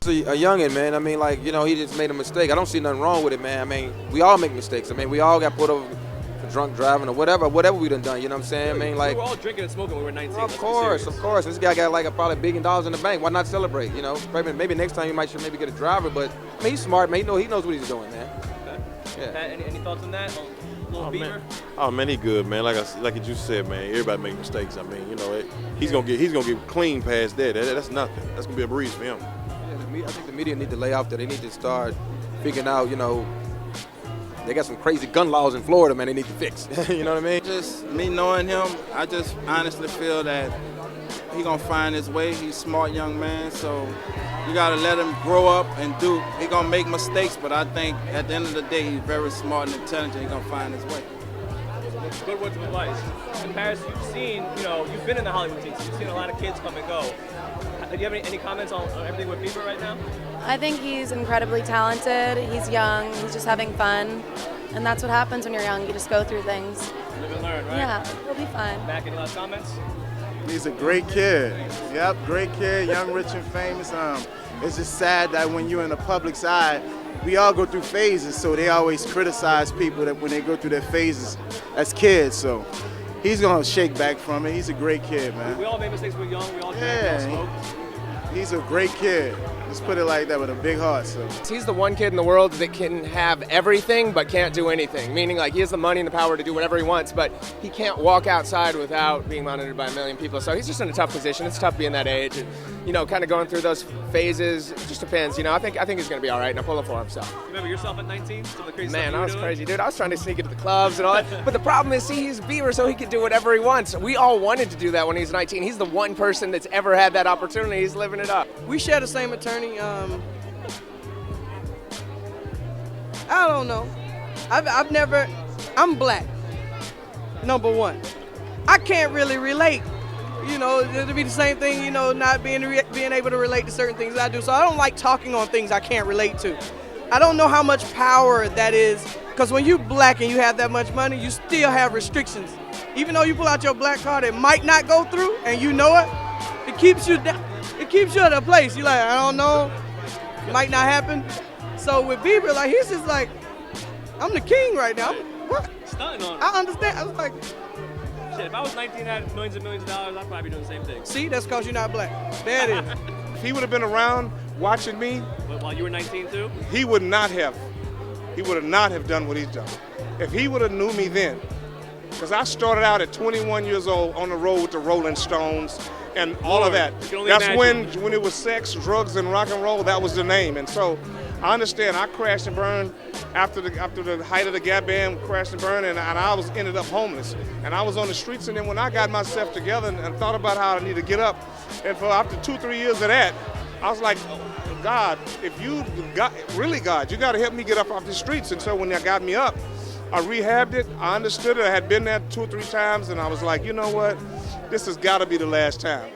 a youngin', man. I mean, like, you know, he just made a mistake. I don't see nothing wrong with it, man. I mean, we all make mistakes. I mean, we all got put over for drunk driving or whatever we done, you know what I'm saying? I mean, like, we were all drinking and smoking when we were 19. of course. This guy got like probably $1 billion in the bank. Why not celebrate, you know? Maybe next time he should maybe get a driver, but I mean, he's smart, man. He knows what he's doing, man. Okay. Yeah. Pat, any thoughts on that? Little Bieber? Man, he good, man. Like you said, man. Everybody make mistakes. I mean, you know, he's gonna get clean past that. That's nothing. That's gonna be a breeze for him. Yeah, I think the media need to lay off that. They need to start figuring out, you know, they got some crazy gun laws in Florida, man. They need to fix. You know what I mean? Just me knowing him, I just honestly feel that he gonna find his way. He's a smart young man, so you gotta let him grow up and do. He gonna make mistakes, but I think at the end of the day, he's very smart and intelligent. He gonna find his way. Good words of advice. In Paris, you've been in the Hollywood scene, so you've seen a lot of kids come and go. Do you have any comments on everything with Bieber right now? I think he's incredibly talented. He's young. He's just having fun. And that's what happens when you're young. You just go through things. Live and learn, right? Yeah, it'll be fun. Back, any last comments? He's a great kid. Yep, great kid, young, rich, and famous. It's just sad that when you're in the public's eye, we all go through phases, so they always criticize people that when they go through their phases as kids. So he's gonna shake back from it. He's a great kid, man. We all made mistakes when we were young. We all drank, we all smoked. He's a great kid. Let's put it like that, with a big heart. So he's the one kid in the world that can have everything but can't do anything. Meaning, like, he has the money and the power to do whatever he wants, but he can't walk outside without being monitored by a million people. So he's just in a tough position. It's tough being that age, and you know, kind of going through those phases. It just depends. You know, I think he's going to be all right, and I'm pulling for him. So. Remember yourself at 19? Some of the crazy stuff Man, you I were was doing? crazy, dude. I was trying to sneak into the clubs and all that. But the problem is, see, he's Bieber, so he can do whatever he wants. We all wanted to do that when he was 19. He's the one person that's ever had that opportunity. He's living it up. We share the same attorney. I don't know. I'm black, number one. I can't really relate. You know, it'll be the same thing, you know, not being able to relate to certain things I do. So I don't like talking on things I can't relate to. I don't know how much power that is, because when you're black and you have that much money, you still have restrictions. Even though you pull out your black card, it might not go through, and you know it. It keeps you down. It keeps you at a place. You're like, I don't know, might not happen. So with Bieber, like, he's just like, I'm the king right now. What? Stunting on him. I understand. I was like, shit, if I was 19 and had millions and millions of dollars, I'd probably be doing the same thing. see, that's because you're not black. There it is. If he would have been around watching me, But while you were 19 too? he would not have done what he's done. If he would have knew me then, because I started out at 21 years old on the road with the Rolling Stones and all of that. You can only That's imagine. when it was sex, drugs, and rock and roll. That was the name. And so I understand. I crashed and burned after the height of the Gap Band, crashed and burned, and I ended up homeless. And I was on the streets. And then when I got myself together and thought about how I need to get up, and for after 2-3 years of that, I was like, God, if you got God, you got to help me get up off the streets. And so when they got me up, I rehabbed it. I understood it. I had been there 2 or 3 times, and I was like, you know what? This has got to be the last time.